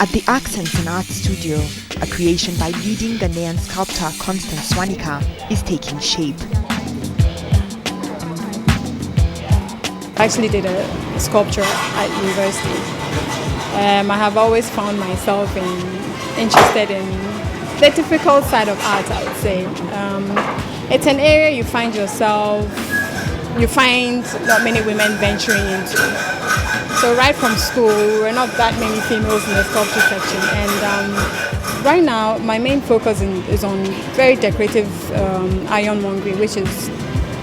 At the Accents and Art Studio, a creation by leading Ghanaian sculptor Constance Swanika is taking shape. I actually did a sculpture at university. I have always found myself interested in the difficult side of art, I would say. It's an area you find not many women venturing into. So right from school, we're not that many females in the sculpture section. And right now, my main focus is on very decorative ironmongery, which is,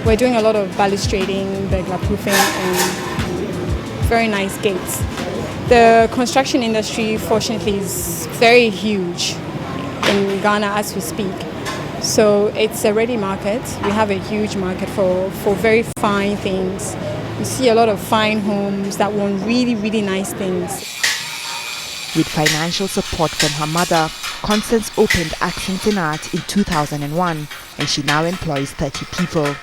we're doing a lot of balustrading, burglar proofing, and very nice gates. The construction industry, fortunately, is very huge in Ghana as we speak. So it's a ready market. We have a huge market for very fine things. You see a lot of fine homes that want really, really nice things. With financial support from her mother, Constance opened Accents in Art in 2001, and she now employs 30 people.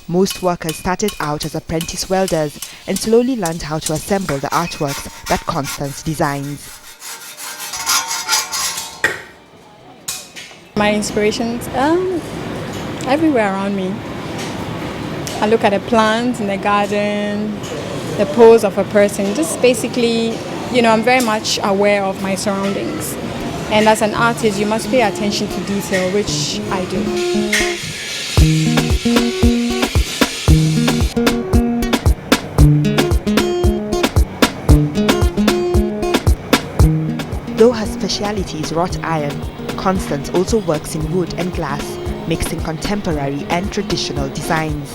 Most workers started out as apprentice welders and slowly learned how to assemble the artworks that Constance designs. My inspirations, everywhere around me. I look at a plant in the garden, the pose of a person, just basically, I'm very much aware of my surroundings. And as an artist, you must pay attention to detail, which I do. Though her speciality is wrought iron, Constance also works in wood and glass, mixing contemporary and traditional designs.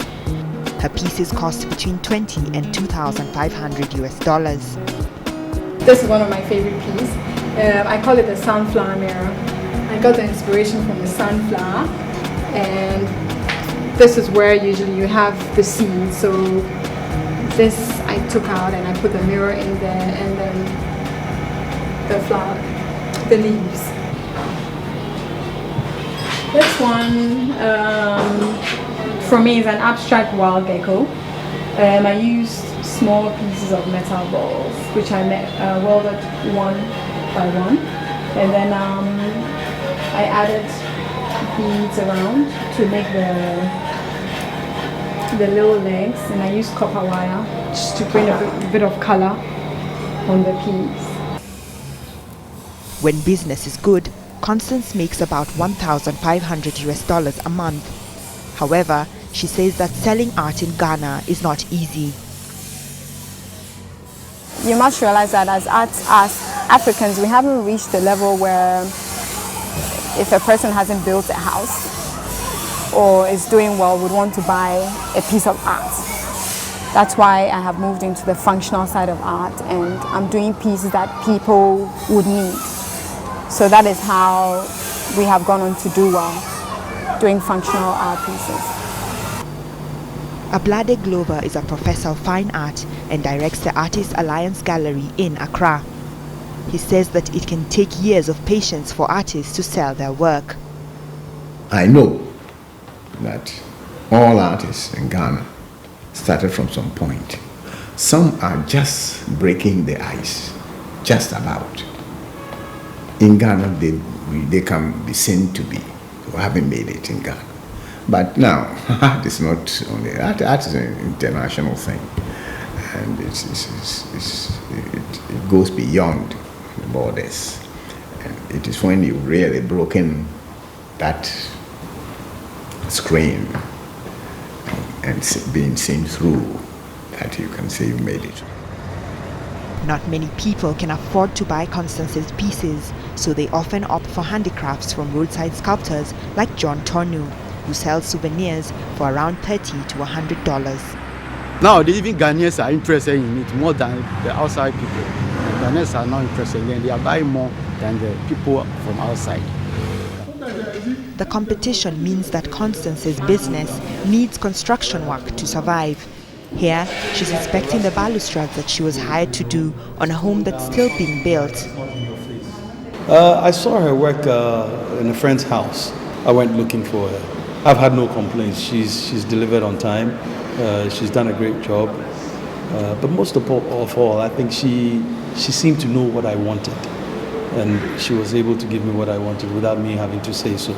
Her pieces cost between $20 and $2,500 US. This is one of my favorite pieces. I call it the sunflower mirror. I got the inspiration from the sunflower, and this is where usually you have the seed. So this I took out and I put the mirror in there, and then the flower, the leaves. This one, for me, is an abstract wild gecko. I used small pieces of metal balls, which I welded one by one, and then I added beads around to make the little legs, and I used copper wire just to bring a bit of color on the piece. When business is good, Constance makes about $1,500 US a month. However, she says that selling art in Ghana is not easy. You must realize that as Africans, we haven't reached the level where if a person hasn't built a house or is doing well, would want to buy a piece of art. That's why I have moved into the functional side of art, and I'm doing pieces that people would need. So that is how we have gone on to do well, doing functional art pieces. Ablade Glover is a professor of fine art and directs the Artists Alliance Gallery in Accra. He says that it can take years of patience for artists to sell their work. I know that all artists in Ghana started from some point. Some are just breaking the ice, just about. In Ghana, they can be seen to be, who haven't made it in Ghana. But now, art is not only art is an international thing, and it goes beyond the borders. And it is when you've really broken that screen and being seen through that you can say you made it. Not many people can afford to buy Constance's pieces, so they often opt for handicrafts from roadside sculptors like John Tornu, who sells souvenirs for around $30 to $100. Now, even Ghanaians are interested in it more than the outside people. The Ghanaians are not interested in it, they are buying more than the people from outside. The competition means that Constance's business needs construction work to survive. Here, she's inspecting the balustrades that she was hired to do on a home that's still being built. I saw her work in a friend's house. I went looking for her. I've had no complaints. She's delivered on time. She's done a great job. But most of all, I think she seemed to know what I wanted, and she was able to give me what I wanted without me having to say so.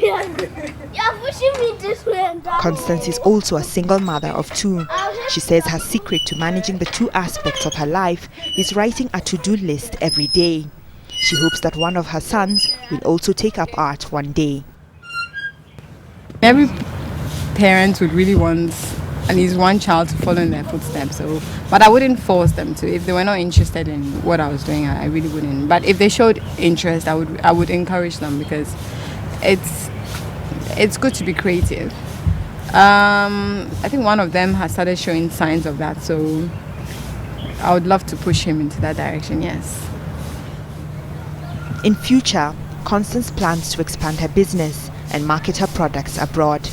You're pushing me this way and that. Constance is also a single mother of 2. She says her secret to managing the 2 aspects of her life is writing a to-do list every day. She hopes that one of her sons will also take up art one day. Every parent would really want at least one child to follow in their footsteps. But I wouldn't force them to. If they were not interested in what I was doing, I really wouldn't. But if they showed interest, I would encourage them, because it's good to be creative. I think one of them has started showing signs of that, so I would love to push him into that direction, yes. In future, Constance plans to expand her business and market her products abroad.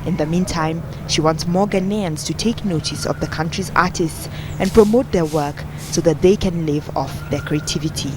In the meantime, she wants more Ghanaians to take notice of the country's artists and promote their work so that they can live off their creativity.